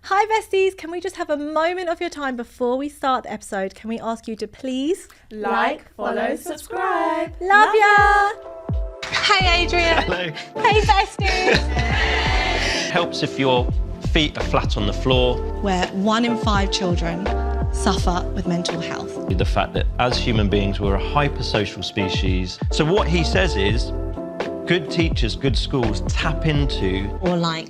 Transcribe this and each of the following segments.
Hi besties, can we just have a moment of your time before we start the episode? Can we ask you to please like, follow, subscribe. Love ya! Hey Adrian. Hello. Hey besties. Helps if your feet are flat on the floor. Where 1 in 5 children suffer with mental health. The fact that as human beings we're a hypersocial species. So what he says is, good teachers, good schools tap into... Or like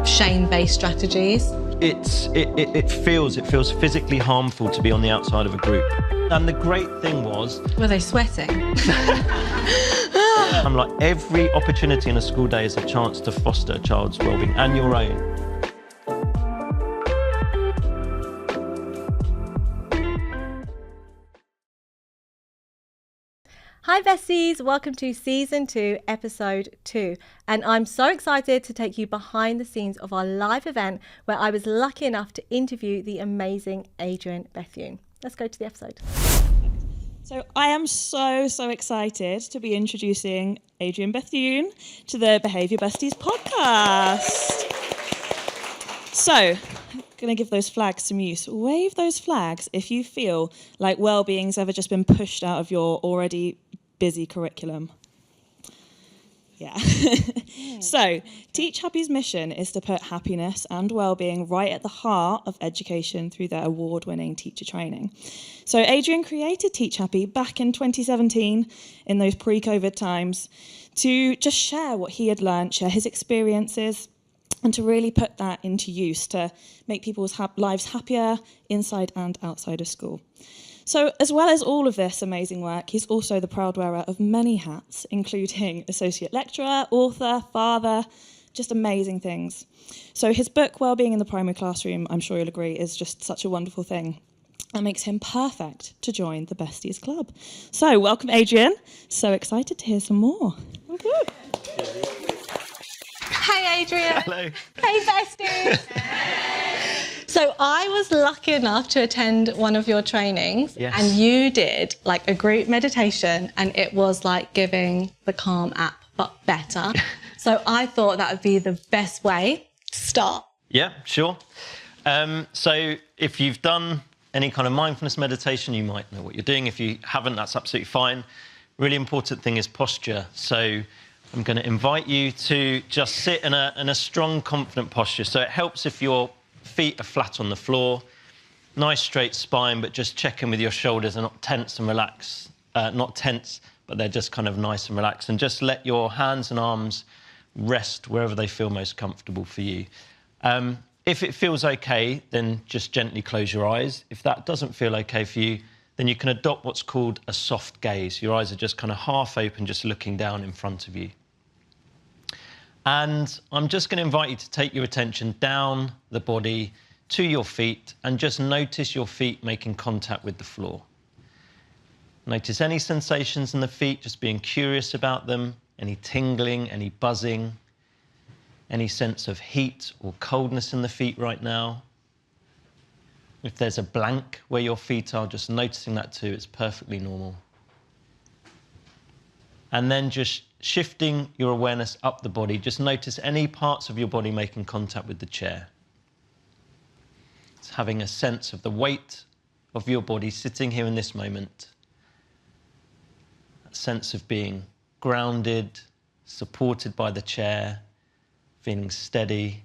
shame-based strategies. It feels physically harmful to be on the outside of a group. And the great thing was... Were they sweating? I'm like, every opportunity in a school day is a chance to foster a child's wellbeing and your own. Hi besties, welcome to season 2, episode 2. And I'm so excited to take you behind the scenes of our live event where I was lucky enough to interview the amazing Adrian Bethune. Let's go to the episode. So I am so excited to be introducing Adrian Bethune to the Behaviour Besties podcast. So, I'm going to give those flags some use. Wave those flags if you feel like wellbeing's ever just been pushed out of your already busy curriculum. Yeah. So, Teach Happy's mission is to put happiness and wellbeing right at the heart of education through their award-winning teacher training. So Adrian created Teach Happy back in 2017, in those pre-COVID times, to just share what he had learned, share his experiences, and to really put that into use to make people's lives happier inside and outside of school. So as well as all of this amazing work, he's also the proud wearer of many hats, including associate lecturer, author, father, just amazing things. So his book, Wellbeing in the Primary Classroom, I'm sure you'll agree, is just such a wonderful thing. That makes him perfect to join the Besties Club. So welcome, Adrian. So excited to hear some more. Hey Adrian. Hello. Hey besties. So I was lucky enough to attend one of your trainings. Yes. And you did like a group meditation and it was like giving the Calm app but better. So I thought that would be the best way to start. Yeah, sure. So if you've done any kind of mindfulness meditation, you might know what you're doing. If you haven't, that's absolutely fine. Really important thing is posture. So I'm going to invite you to just sit in a strong, confident posture. So it helps if your feet are flat on the floor, nice straight spine, but just check in with your shoulders are not tense and relaxed. Not tense, but they're just kind of nice and relaxed. And just let your hands and arms rest wherever they feel most comfortable for you. If it feels okay, then just gently close your eyes. If that doesn't feel okay for you, then you can adopt what's called a soft gaze. Your eyes are just kind of half open, just looking down in front of you. And I'm just going to invite you to take your attention down the body to your feet and just notice your feet making contact with the floor. Notice any sensations in the feet, just being curious about them, any tingling, any buzzing, any sense of heat or coldness in the feet right now. If there's a blank where your feet are, just noticing that too, it's perfectly normal. And then just shifting your awareness up the body, just notice any parts of your body making contact with the chair. It's having a sense of the weight of your body sitting here in this moment. That sense of being grounded, supported by the chair, feeling steady.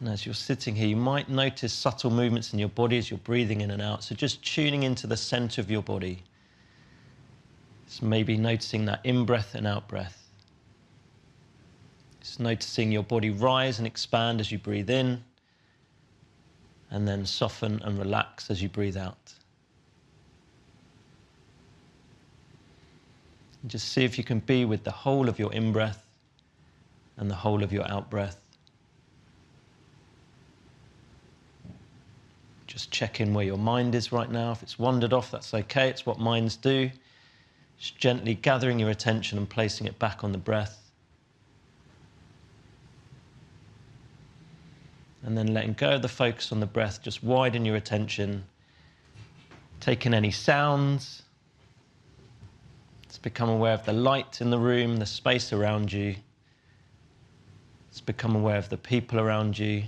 And as you're sitting here, you might notice subtle movements in your body as you're breathing in and out. So just tuning into the center of your body. So maybe noticing that in-breath and out-breath. Just noticing your body rise and expand as you breathe in, and then soften and relax as you breathe out. And just see if you can be with the whole of your in-breath and the whole of your out-breath. Just check in where your mind is right now. If it's wandered off, that's okay. It's what minds do. Just gently gathering your attention and placing it back on the breath. And then letting go of the focus on the breath, just widen your attention. Taking any sounds. Just become aware of the light in the room, the space around you. Just become aware of the people around you.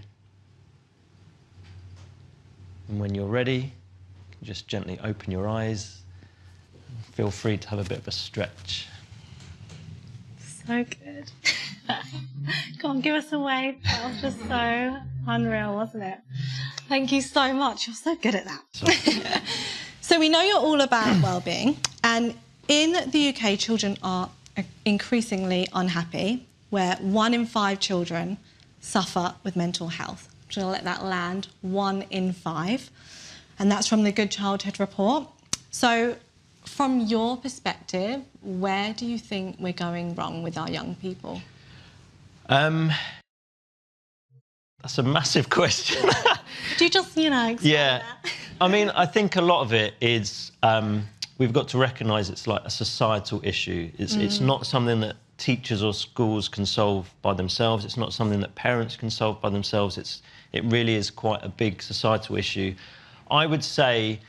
And when you're ready, you can just gently open your eyes. Feel free to have a bit of a stretch. So good. Go on, give us a wave. That was just so unreal, wasn't it? Thank you so much. You're so good at that. So we know you're all about well-being, and in the UK, children are increasingly unhappy, where 1 in 5 children suffer with mental health. I'm just going to let that land, 1 in 5. And that's from the Good Childhood Report. So from your perspective, where do you think we're going wrong with our young people? That's a massive question. Do you just, explain that? I mean, I think a lot of it is we've got to recognise it's like a societal issue. It's not something that teachers or schools can solve by themselves. It's not something that parents can solve by themselves. It really is quite a big societal issue. I would say,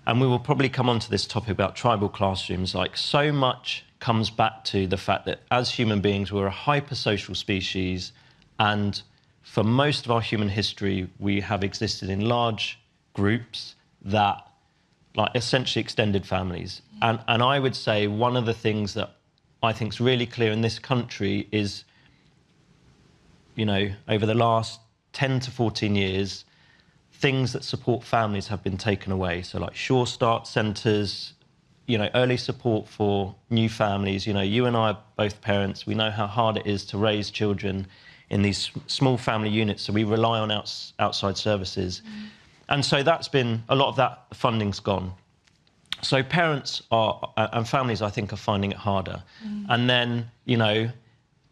and we will probably come on to this topic about tribal classrooms, like so much comes back to the fact that as human beings, we're a hypersocial species, and for most of our human history, we have existed in large groups that, like, essentially extended families. And I would say one of the things that I think is really clear in this country is, over the last 10 to 14 years, things that support families have been taken away. So like Sure Start centres, early support for new families. You and I are both parents. We know how hard it is to raise children in these small family units, so we rely on outside services. And so that's been, a lot of that funding's gone. So parents and families, I think, are finding it harder. And then,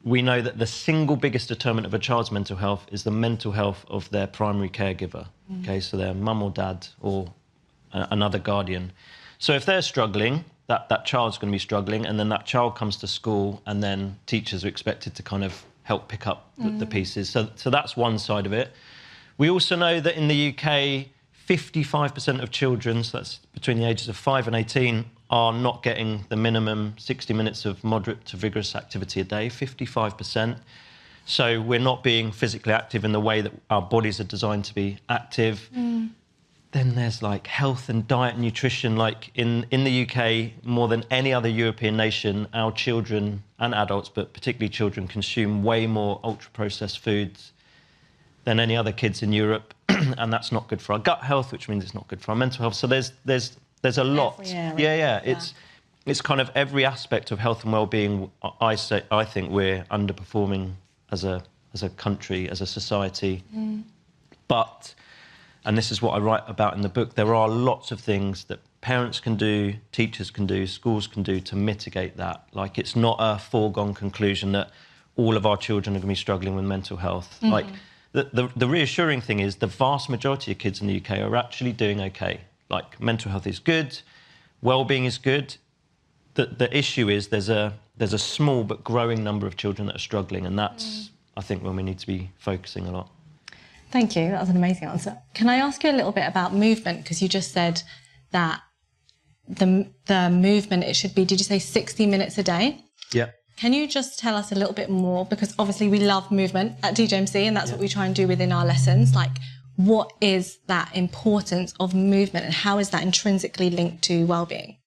we know that the single biggest determinant of a child's mental health is the mental health of their primary caregiver, okay, so their mum or dad or another guardian. So if they're struggling, that child's going to be struggling, and then that child comes to school, and then teachers are expected to kind of help pick up the pieces. So that's one side of it. We also know that in the UK, 55% of children, so that's between the ages of 5 and 18, are not getting the minimum 60 minutes of moderate to vigorous activity a day, 55%. So we're not being physically active in the way that our bodies are designed to be active. Then there's like health and diet and nutrition. Like in the UK, more than any other European nation, our children and adults, but particularly children, consume way more ultra-processed foods than any other kids in Europe. And that's not good for our gut health, which means it's not good for our mental health. So there's a lot. It's kind of every aspect of health and well-being. I think we're underperforming as a country, as a society. But, and this is what I write about in the book, there are lots of things that parents can do, teachers can do, schools can do to mitigate that. Like, it's not a foregone conclusion that all of our children are going to be struggling with mental health. Like, the reassuring thing is the vast majority of kids in the UK are actually doing okay. Like, mental health is good, well-being is good. The issue is there's a small but growing number of children that are struggling, and that's, I think, when we need to be focusing a lot. Thank you. That was an amazing answer. Can I ask you a little bit about movement? Because you just said that the movement, it should be, did you say 60 minutes a day? Yeah. Can you just tell us a little bit more? Because obviously we love movement at TGMC, and that's what we try and do within our lessons. Like, what is that importance of movement, and how is that intrinsically linked to well-being?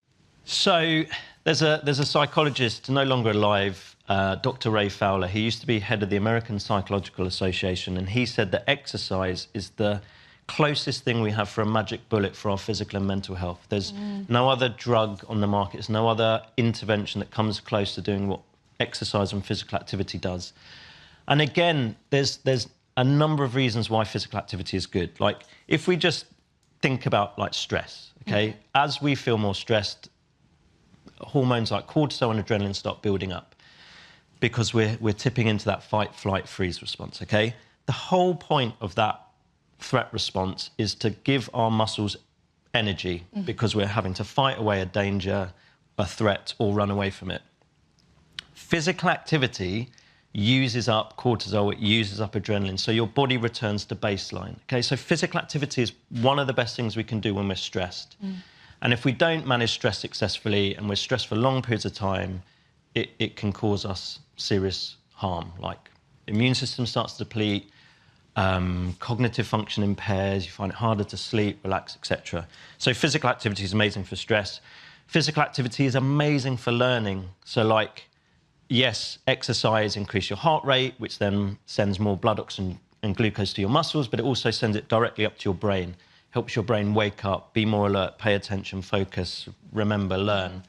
So there's a psychologist, no longer alive, Dr. Ray Fowler. He used to be head of the American Psychological Association, and he said that exercise is the closest thing we have for a magic bullet for our physical and mental health. There's no other drug on the market, there's no other intervention that comes close to doing what exercise and physical activity does. And again, there's a number of reasons why physical activity is good. Like, if we just think about, like, stress, okay? As we feel more stressed, hormones like cortisol and adrenaline start building up because we're tipping into that fight, flight, freeze response, okay? The whole point of that threat response is to give our muscles energy because we're having to fight away a danger, a threat, or run away from it. Physical activity uses up cortisol, it uses up adrenaline, so your body returns to baseline, okay? So physical activity is one of the best things we can do when we're stressed. And if we don't manage stress successfully and we're stressed for long periods of time, it can cause us serious harm, like immune system starts to deplete, cognitive function impairs, you find it harder to sleep, relax, etc. So physical activity is amazing for stress. Physical activity is amazing for learning. So like, yes, exercise increases your heart rate, which then sends more blood oxygen and glucose to your muscles, but it also sends it directly up to your brain. Helps your brain wake up, be more alert, pay attention, focus, remember, learn.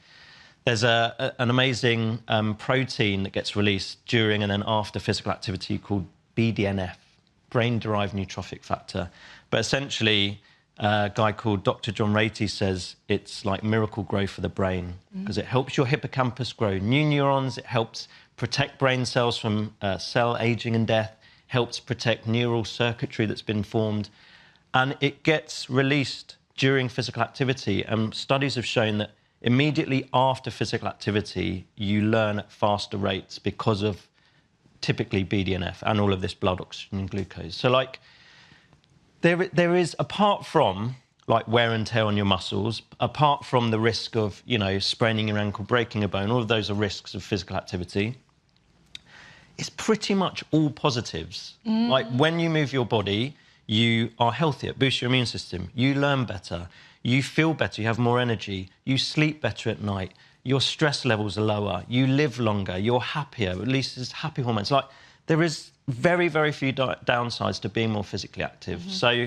There's an amazing protein that gets released during and then after physical activity called BDNF, brain-derived neurotrophic factor. But essentially, a guy called Dr. John Ratey says it's like miracle growth for the brain because it helps your hippocampus grow new neurons, it helps protect brain cells from cell aging and death, helps protect neural circuitry that's been formed, and it gets released during physical activity. And studies have shown that immediately after physical activity, you learn at faster rates because of typically BDNF and all of this blood oxygen and glucose. So like, there is, apart from like wear and tear on your muscles, apart from the risk of, you know, spraining your ankle, breaking a bone, all of those are risks of physical activity, it's pretty much all positives. Like when you move your body, you are healthier, it boosts your immune system, you learn better, you feel better, you have more energy, you sleep better at night, your stress levels are lower, you live longer, you're happier, at least there's happy hormones. Like, there is very, very few downsides to being more physically active. So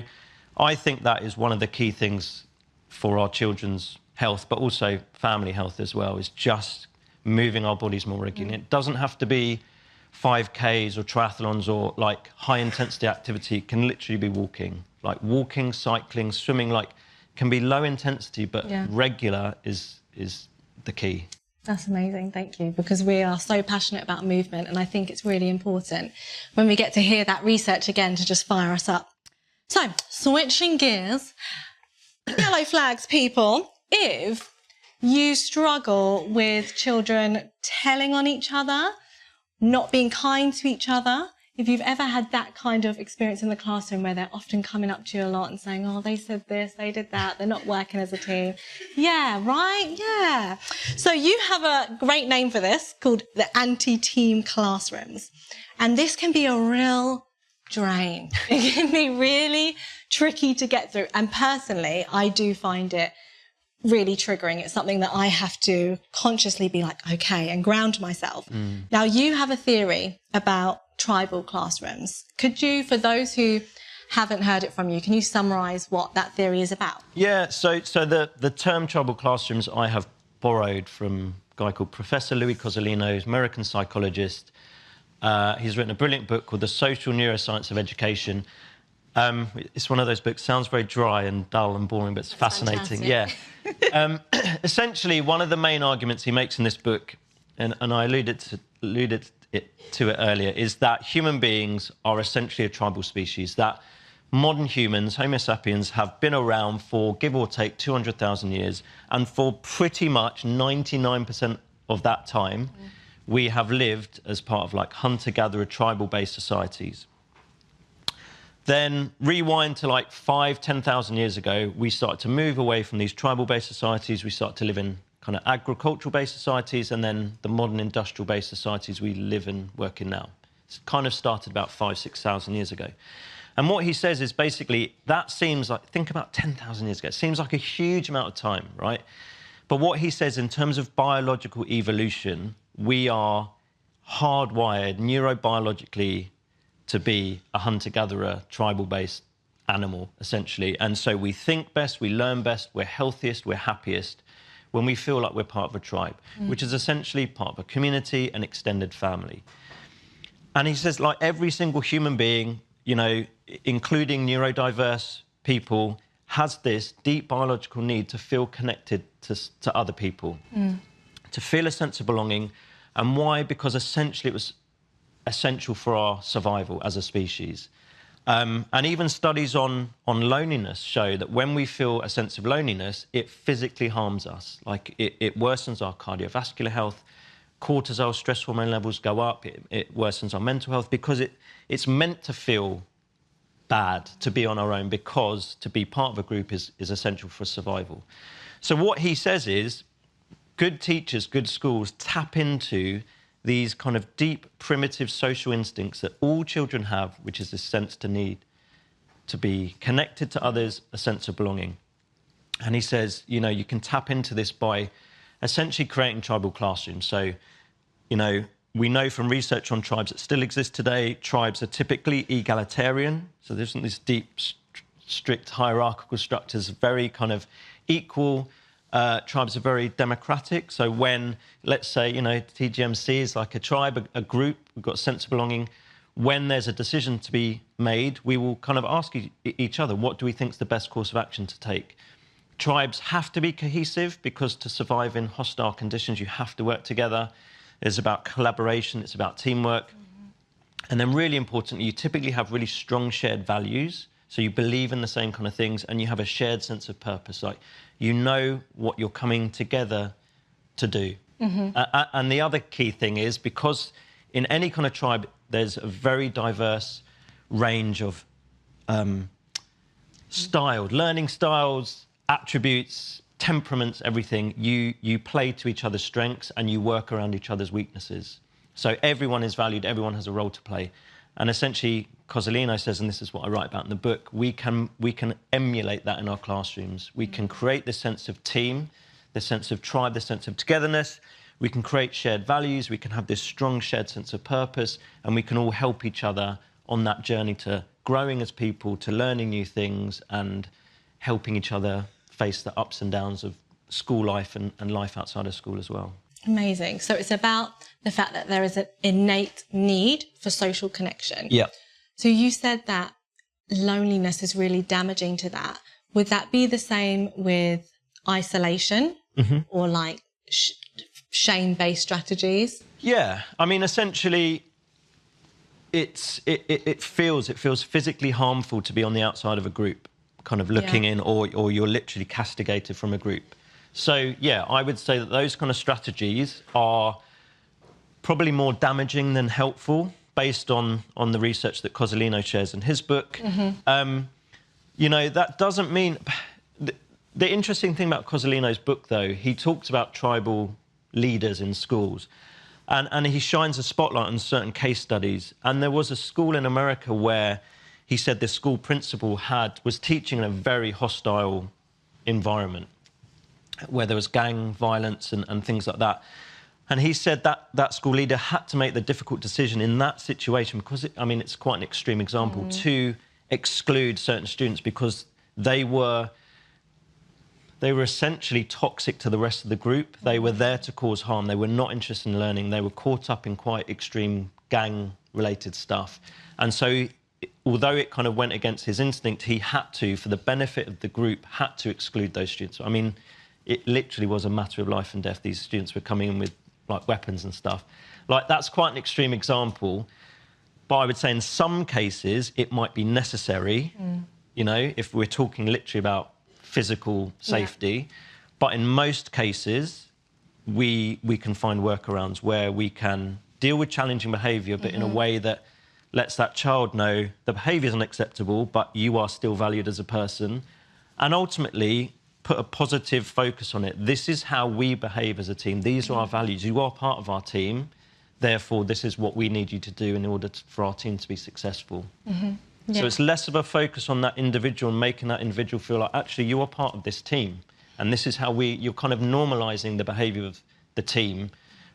I think that is one of the key things for our children's health, but also family health as well, is just moving our bodies more regularly. It doesn't have to be 5Ks or triathlons or like high intensity activity. It can literally be walking, like walking, cycling, swimming, like can be low intensity, but regular is the key. That's amazing, thank you, because we are so passionate about movement, and I think it's really important when we get to hear that research again to just fire us up. So, switching gears, yellow flags, people, if you struggle with children telling on each other, not being kind to each other, if you've ever had that kind of experience in the classroom where they're often coming up to you a lot and saying, oh, they said this, they did that, they're not working as a team. Yeah, right? Yeah. So you have a great name for this called the anti-team classrooms. And this can be a real drain. It can be really tricky to get through. And personally, I do find it really triggering. It's something that I have to consciously be like, okay, and ground myself. Now, you have a theory about tribal classrooms. Could you, for those who haven't heard it from you, can you summarise what that theory is about? Yeah, so the term tribal classrooms I have borrowed from a guy called Professor Louis Cozolino, who's an American psychologist. He's written a brilliant book called The Social Neuroscience of Education. It's one of those books, sounds very dry and dull and boring, but it's fascinating. Fantastic. Yeah. Essentially, one of the main arguments he makes in this book, and I alluded to it earlier, is that human beings are essentially a tribal species, that modern humans, Homo sapiens, have been around for, give or take, 200,000 years, and for pretty much 99% of that time, we have lived as part of like hunter-gatherer tribal-based societies. Then rewind to like 10,000 years ago, we started to move away from these tribal-based societies. We started to live in kind of agricultural-based societies, and then the modern industrial-based societies we live and work in now. It's kind of started about 6,000 years ago. And what he says is basically that seems like, think about 10,000 years ago, it seems like a huge amount of time, right? But what he says in terms of biological evolution, we are hardwired neurobiologically to be a hunter-gatherer, tribal-based animal, essentially. And so we think best, we learn best, we're healthiest, we're happiest when we feel like we're part of a tribe, which is essentially part of a community, an extended family. And he says, like, every single human being, you know, including neurodiverse people, has this deep biological need to feel connected to other people, to feel a sense of belonging. And why? Because essentially it was essential for our survival as a species. And even studies on loneliness show that when we feel a sense of loneliness, it physically harms us. Like, it worsens our cardiovascular health, cortisol, stress hormone levels go up, it worsens our mental health, because it's meant to feel bad to be on our own, because to be part of a group is essential for survival. So what he says is, good teachers, good schools tap into these kind of deep, primitive social instincts that all children have, which is this sense to need to be connected to others, a sense of belonging. And he says, you know, you can tap into this by essentially creating tribal classrooms. So, you know, we know from research on tribes that still exist today, tribes are typically egalitarian. So there isn't this deep, strict hierarchical structures, very kind of equal. Tribes are very democratic. So when, let's say, you know, TGMC is like a tribe, a group, we've got a sense of belonging. When there's a decision to be made, we will kind of ask each other, what do we think is the best course of action to take? Tribes have to be cohesive because to survive in hostile conditions, you have to work together. It's about collaboration, it's about teamwork. And then really importantly, you typically have really strong shared values. So you believe in the same kind of things and you have a shared sense of purpose. Like, you know what you're coming together to do. And the other key thing is, because in any kind of tribe, there's a very diverse range of learning styles, attributes, temperaments, everything. You play to each other's strengths and you work around each other's weaknesses. So everyone is valued, everyone has a role to play. And essentially, Cozzolino says, and this is what I write about in the book, we can emulate that in our classrooms. We can create this sense of team, this sense of tribe, this sense of togetherness. We can create shared values. We can have this strong shared sense of purpose, and we can all help each other on that journey to growing as people, to learning new things, and helping each other face the ups and downs of school life and life outside of school as well. Amazing. So it's about the fact that there is an innate need for social connection. Yeah. So you said that loneliness is really damaging to that. Would that be the same with isolation or like shame-based strategies? Yeah. I mean, essentially, it feels physically harmful to be on the outside of a group, kind of looking in, or you're literally castigated from a group. So, yeah, I would say that those kind of strategies are probably more damaging than helpful, based on the research that Cozzolino shares in his book. You know, that doesn't mean... The interesting thing about Cozzolino's book, though, he talks about tribal leaders in schools, and he shines a spotlight on certain case studies. And there was a school in America where he said the school principal was teaching in a very hostile environment, where there was gang violence and things like that. And he said that that school leader had to make the difficult decision in that situation, because, it's quite an extreme example, to exclude certain students because they were essentially toxic to the rest of the group. They were there to cause harm. They were not interested in learning. They were caught up in quite extreme gang-related stuff. And so, although it kind of went against his instinct, he had to, for the benefit of the group, had to exclude those students. I mean, it literally was a matter of life and death. These students were coming in with, like, weapons and stuff. Like, that's quite an extreme example. But I would say in some cases, it might be necessary, you know, if we're talking literally about physical safety. But in most cases, we can find workarounds where we can deal with challenging behaviour, but in a way that lets that child know the behaviour is unacceptable, but you are still valued as a person. And ultimately, put a positive focus on it. This is how we behave as a team. These are our values. You are part of our team. Therefore, this is what we need you to do in order for our team to be successful. So it's less of a focus on that individual and making that individual feel like, actually, you are part of this team. And this is how you're kind of normalising the behaviour of the team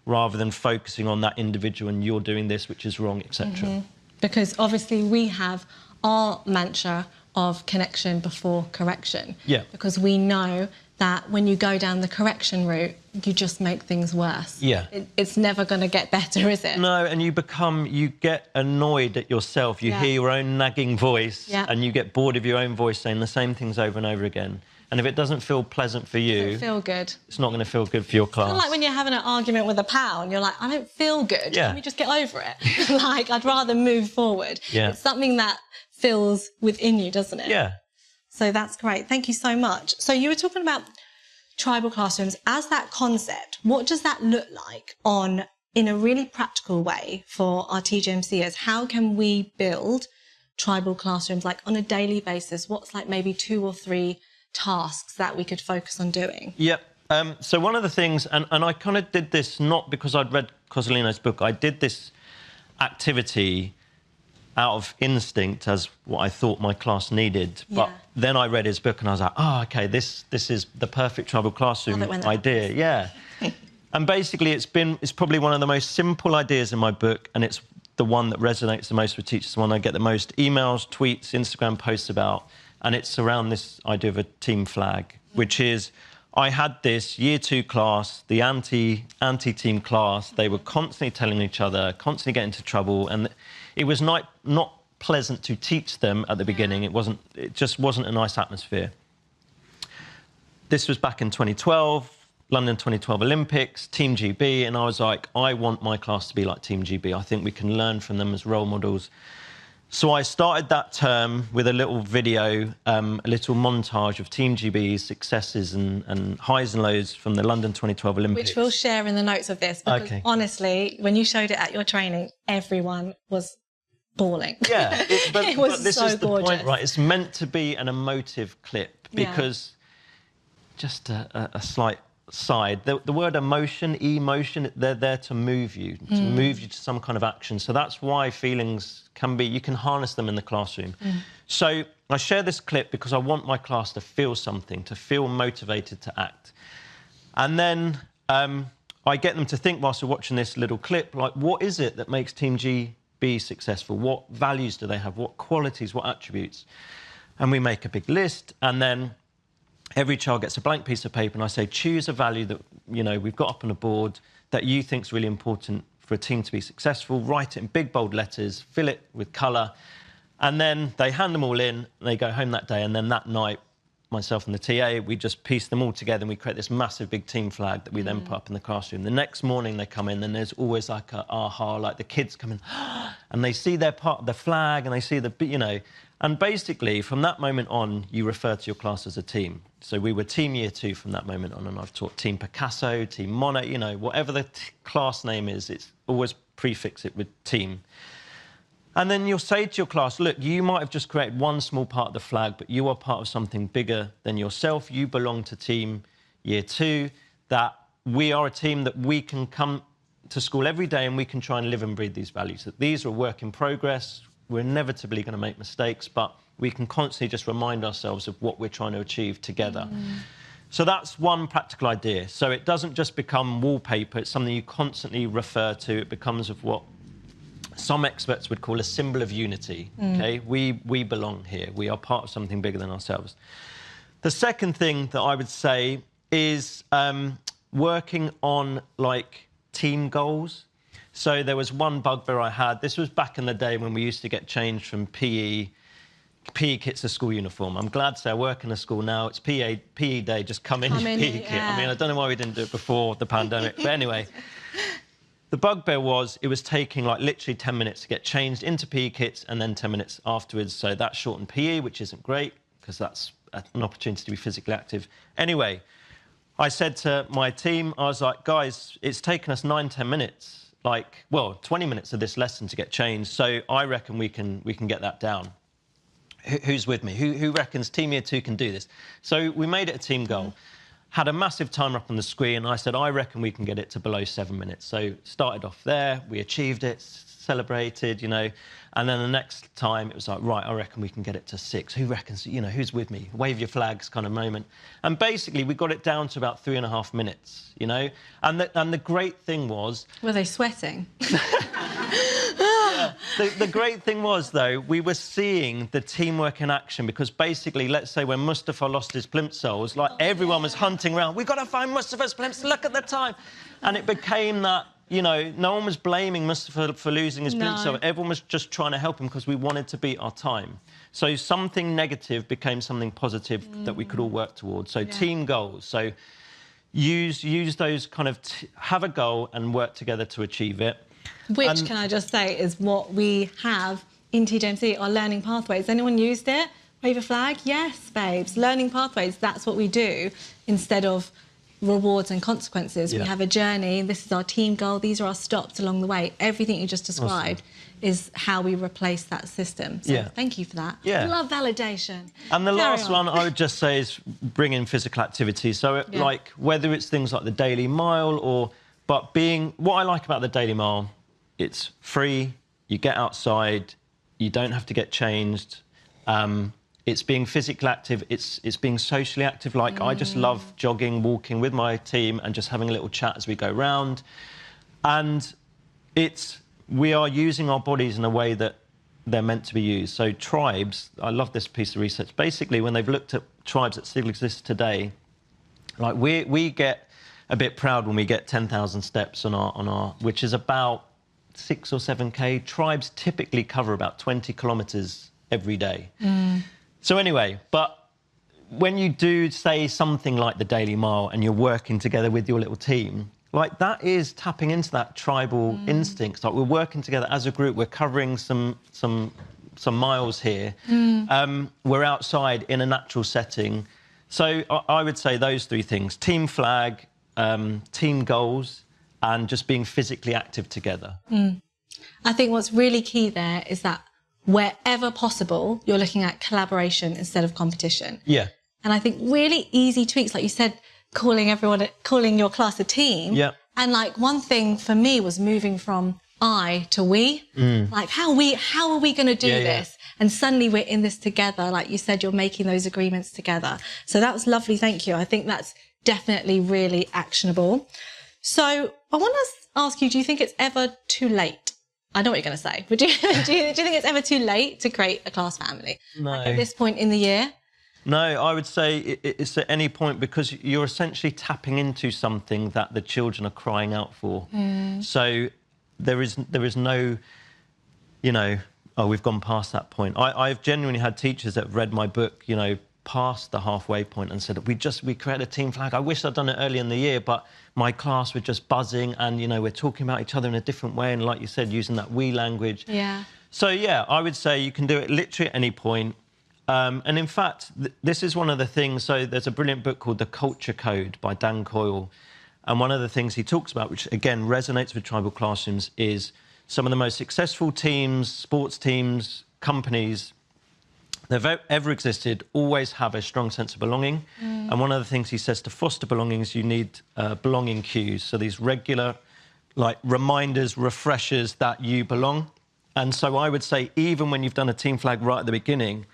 rather than focusing on that individual and you're doing this, which is wrong, etc. Because obviously we have our mantra of connection before correction. Yeah. Because we know that when you go down the correction route, you just make things worse. Yeah. It's never going to get better, is it? No, and you get annoyed at yourself. You hear your own nagging voice and you get bored of your own voice saying the same things over and over again. And if it doesn't feel pleasant for you... Doesn't feel good. It's not going to feel good for your class. It's like when you're having an argument with a pal and you're like, I don't feel good. Can we just get over it? Like, I'd rather move forward. Yeah. It's something that feels within you, doesn't it? Yeah. So that's great. Thank you so much. So you were talking about tribal classrooms as that concept. What does that look like in a really practical way for our TGMCers? How can we build tribal classrooms, like on a daily basis? What's like maybe 2 or 3 tasks that we could focus on doing? Yep. So one of the things, and I kind of did this not because I'd read Cosolino's book, I did this activity out of instinct as what I thought my class needed. But then I read his book and I was like, oh, OK, this is the perfect tribal classroom idea. Yeah. And basically, it's probably one of the most simple ideas in my book, and it's the one that resonates the most with teachers, the one I get the most emails, tweets, Instagram posts about, and it's around this idea of a team flag, which is, I had this year 2 class, the anti-team class. They were constantly telling each other, constantly getting into trouble, and it was not pleasant to teach them at the beginning. It just wasn't a nice atmosphere. This was back in 2012. London 2012 Olympics, Team GB, and I was like, I want my class to be like Team GB. I think we can learn from them as role models. So I started that term with a little video, a little montage of Team GB's successes and highs and lows from the London 2012 Olympics. Which we'll share in the notes of this, because honestly, when you showed it at your training, everyone was bawling. Yeah, but this so is the gorgeous. point, right? It's meant to be an emotive clip, because just a slight side, the word emotion, they're there to move you, to some kind of action. So that's why feelings can be, you can harness them in the classroom. So I share this clip because I want my class to feel something, to feel motivated to act. And then I get them to think whilst we're watching this little clip, like, what is it that makes Team GB successful? What values do they have? What qualities, what attributes? And we make a big list, and then every child gets a blank piece of paper, and I say, choose a value that, you know, we've got up on a board that you think is really important for a team to be successful. Write it in big, bold letters, fill it with colour, and then they hand them all in, and they go home that day, and then that night, myself and the TA, we just piece them all together, and we create this massive big team flag that we then put up in the classroom. The next morning they come in, and there's always like a aha, like the kids come in, and they see their part of the flag, and they see the, you know, and basically from that moment on, you refer to your class as a team. So we were Team Year 2 from that moment on, and I've taught Team Picasso, Team Monet, you know, whatever the class name is, it's always prefix it with team. And then you'll say to your class, look, you might have just created one small part of the flag, but you are part of something bigger than yourself. You belong to Team Year 2, that we are a team that we can come to school every day and we can try and live and breathe these values, that these are a work in progress. We're inevitably going to make mistakes, but we can constantly just remind ourselves of what we're trying to achieve together. So that's one practical idea. So it doesn't just become wallpaper, it's something you constantly refer to. It becomes of what some experts would call a symbol of unity. Okay, we belong here. We are part of something bigger than ourselves. The second thing that I would say is working on, like, team goals. So there was one bugbear I had. This was back in the day when we used to get changed from PE kits to school uniform. I'm glad to say I work in a school now. It's PE day, just come in your PE kit. I mean, I don't know why we didn't do it before the pandemic, but anyway. The bugbear was, it was taking, like, literally 10 minutes to get changed into PE kits and then 10 minutes afterwards. So that shortened PE, which isn't great, because that's an opportunity to be physically active. Anyway, I said to my team, I was like, guys, it's taken us 9-10 minutes. Like, well, 20 minutes of this lesson to get changed, so I reckon we can get that down. Who's with me? Who reckons Team Year 2 can do this? So we made it a team goal. Had a massive timer up on the screen, and I said, I reckon we can get it to below 7 minutes. So started off there, we achieved it, celebrated, you know, and then the next time it was like, right, I reckon we can get it to 6. Who reckons, you know, who's with me? Wave your flags kind of moment. And basically we got it down to about 3.5 minutes, you know, and the great thing was... Were they sweating? The great thing was, though, we were seeing the teamwork in action, because basically, let's say when Mustafa lost his plimsolls, like, everyone was hunting around, we've got to find Mustafa's plimsoll, look at the time. And it became that, you know, no one was blaming Mustafa for losing his plimsoll. Everyone was just trying to help him because we wanted to beat our time. So something negative became something positive that we could all work towards. So team goals. So use those kind of... have a goal and work together to achieve it. Which, can I just say, is what we have in TGMC, our learning pathways. Anyone used it? Wave a flag? Yes, babes. Learning pathways, that's what we do, instead of rewards and consequences. Yeah. We have a journey. This is our team goal. These are our stops along the way. Everything you just described is how we replace that system. So thank you for that. Yeah. I love validation. And the Carry last on. one I would just say is bring in physical activity. So like whether it's things like the Daily Mile what I like about the Daily Mile, it's free, you get outside, you don't have to get changed. It's being physically active, it's being socially active. Like I just love jogging, walking with my team and just having a little chat as we go round. And we are using our bodies in a way that they're meant to be used. So tribes, I love this piece of research. Basically, when they've looked at tribes that still exist today, like we get a bit proud when we get 10,000 steps on our, which is about 6 or 7K. Tribes typically cover about 20 kilometres every day. So anyway, but when you do say something like the Daily Mile and you're working together with your little team, like that is tapping into that tribal instincts. Like we're working together as a group, we're covering some miles here. We're outside in a natural setting. So I would say those three things: team flag, team goals, and just being physically active together. I think what's really key there is that wherever possible, you're looking at collaboration instead of competition. Yeah. And I think really easy tweaks, like you said, calling your class a team. Yeah. And like one thing for me was moving from I to we. Like how are we going to do this? And suddenly we're in this together. Like you said, you're making those agreements together. So that was lovely. Thank you. I think that's definitely really actionable. So I want to ask you, do you think it's ever too late? I know what you're going to say, but do you think it's ever too late to create a class family? No. Like at this point in the year? No, I would say it's at any point, because you're essentially tapping into something that the children are crying out for. So there is no, we've gone past that point. I've genuinely had teachers that have read my book, past the halfway point and said, we created a team flag. I wish I'd done it early in the year, but my class were just buzzing and, we're talking about each other in a different way. And like you said, using that we language. Yeah. So, yeah, I would say you can do it literally at any point. And in fact, this is one of the things. So there's a brilliant book called The Culture Code by Dan Coyle. And one of the things he talks about, which again resonates with tribal classrooms, is some of the most successful teams, sports teams, companies that have ever existed always have a strong sense of belonging. And one of the things he says to foster belonging is you need belonging cues. So these regular, like, reminders, refreshers that you belong. And so I would say, even when you've done a team flag right at the beginning,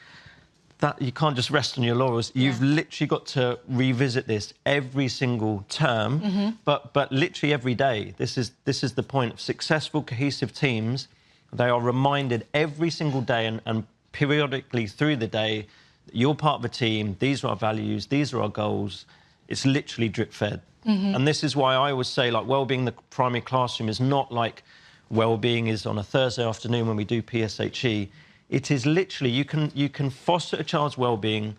that you can't just rest on your laurels. You've literally got to revisit this every single term, but literally every day. This is the point of successful, cohesive teams. They are reminded every single day and periodically through the day that you're part of a team. These are our values. These are our goals. It's literally drip-fed. And this is why I always say, like, wellbeing in the primary classroom is not like wellbeing is on a Thursday afternoon when we do PSHE. It is literally, you can foster a child's well-being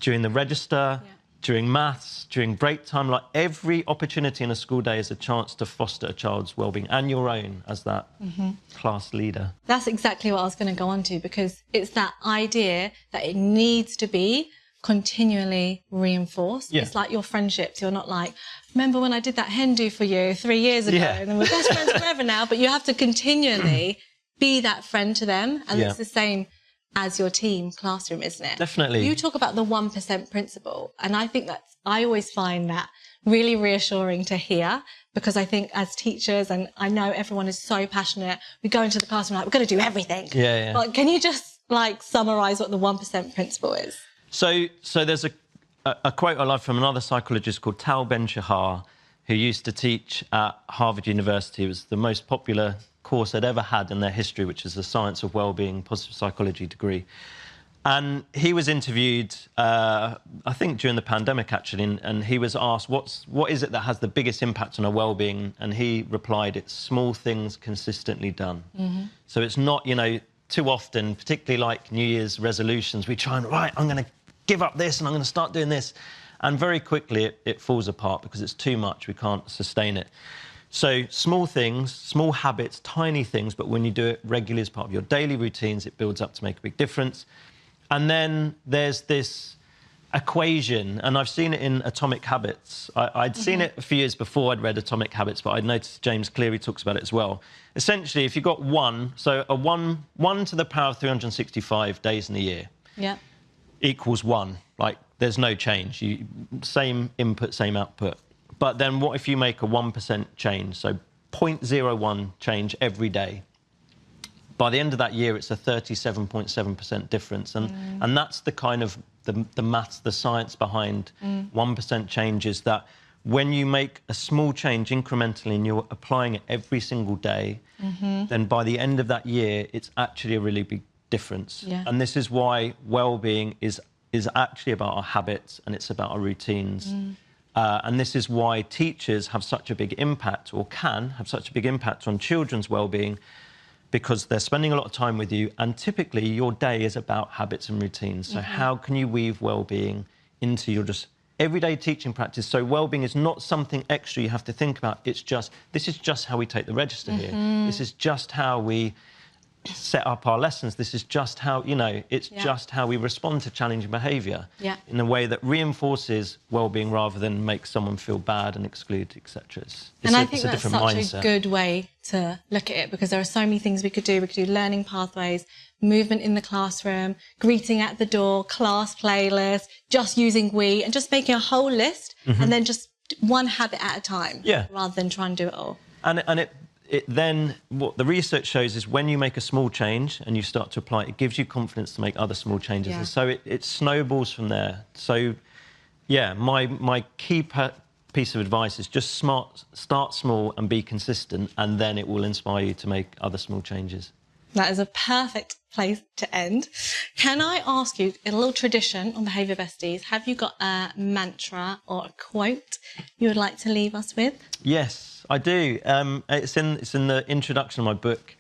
during the register, during maths, during break time. Like, every opportunity in a school day is a chance to foster a child's well-being and your own as that class leader. That's exactly what I was going to go on to, because it's that idea that it needs to be continually reinforced. It's like your friendships. You're not like, remember when I did that hen do for you 3 years ago and then we're best friends forever now, but you have to continually be that friend to them. And it's the same as your team classroom, isn't it? Definitely. You talk about the 1% principle, and I think I always find that really reassuring to hear, because I think as teachers, and I know everyone is so passionate, we go into the classroom like, we're going to do everything. But can you just like summarize what the 1% principle is? So there's a quote I love from another psychologist called Tal Ben-Shahar, who used to teach at Harvard University. It was the most popular course they'd ever had in their history, which is the Science of Wellbeing, Positive Psychology degree. And he was interviewed, I think during the pandemic actually, and he was asked, what is it that has the biggest impact on our well-being? And he replied, it's small things consistently done. So it's not, too often, particularly like New Year's resolutions, we try and, right, I'm going to give up this and I'm going to start doing this. And very quickly it falls apart because it's too much, we can't sustain it. So small things, small habits, tiny things, but when you do it regularly as part of your daily routines, it builds up to make a big difference. And then there's this equation, and I've seen it in Atomic Habits. I'd seen it a few years before I'd read Atomic Habits, but I'd noticed James Cleary talks about it as well. Essentially, if you've got one to the power of 365 days in the year equals 1. Like, there's no change. Same input, same output. But then what if you make a 1% change? So 0.01 change every day. By the end of that year, it's a 37.7% difference. And that's the kind of the maths, the science behind 1% change, is that when you make a small change incrementally and you're applying it every single day, then by the end of that year, it's actually a really big difference. And this is why well-being is actually about our habits, and it's about our routines. And this is why teachers have such a big impact, or can have such a big impact on children's well-being, because they're spending a lot of time with you, and typically your day is about habits and routines. So how can you weave well-being into your just everyday teaching practice? So well-being is not something extra you have to think about. It's just, this is just how we take the register here. This is just how we set up our lessons. This is just how, it's just how we respond to challenging behaviour in a way that reinforces well-being rather than makes someone feel bad and exclude, etc. And I think that's such a good way to look at it, because there are so many things we could do. We could do learning pathways, movement in the classroom, greeting at the door, class playlist, just using we, and just making a whole list, and then just one habit at a time, rather than trying to do it all. And it then, what the research shows is when you make a small change and you start to apply it, it gives you confidence to make other small changes. And so it snowballs from there. So, my key piece of advice is just start small and be consistent, and then it will inspire you to make other small changes. That is a perfect place to end. Can I ask you, a little tradition on Behaviour Besties, have you got a mantra or a quote you would like to leave us with? Yes, I do. It's in the introduction of my book.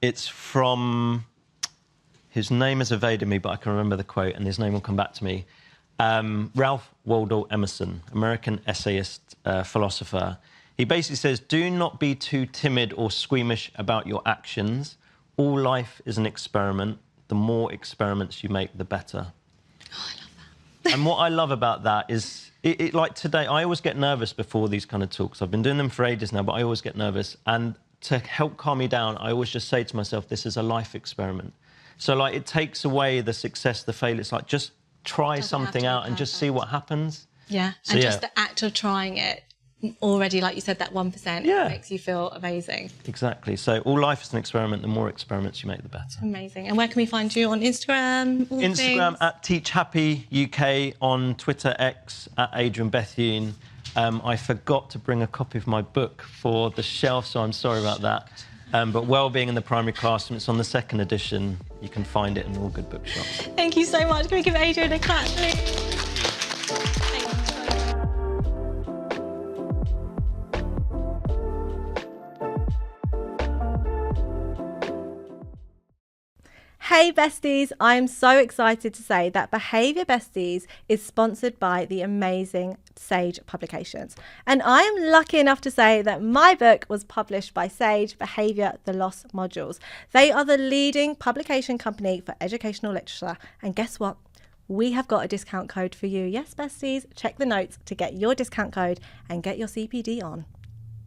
It's from, his name has evaded me, but I can remember the quote, and his name will come back to me. Ralph Waldo Emerson, American essayist, philosopher. He basically says, do not be too timid or squeamish about your actions. All life is an experiment. The more experiments you make, the better. Oh, I love that. And what I love about that is, like today, I always get nervous before these kind of talks. I've been doing them for ages now, but I always get nervous. And to help calm me down, I always just say to myself, this is a life experiment. So, like, it takes away the success, the failure. It's like, just try something out and just see what happens. Yeah, so and just the act of trying it, already, like you said, that 1% makes you feel amazing. Exactly. So all life is an experiment. The more experiments you make, the better. Amazing. And where can we find you on Instagram? Instagram at Teach Happy UK, on Twitter X at Adrian Bethune. I forgot to bring a copy of my book for the shelf, so I'm sorry about that. But Wellbeing in the Primary Classroom, it's on the 2nd edition. You can find it in all good bookshops. Thank you so much. Can we give Adrian a clap, please? Hey besties, I'm so excited to say that Behaviour Besties is sponsored by the amazing Sage Publications. And I am lucky enough to say that my book was published by Sage, Behaviour, The Lost Modules. They are the leading publication company for educational literature. And guess what? We have got a discount code for you. Yes, besties, check the notes to get your discount code and get your CPD on.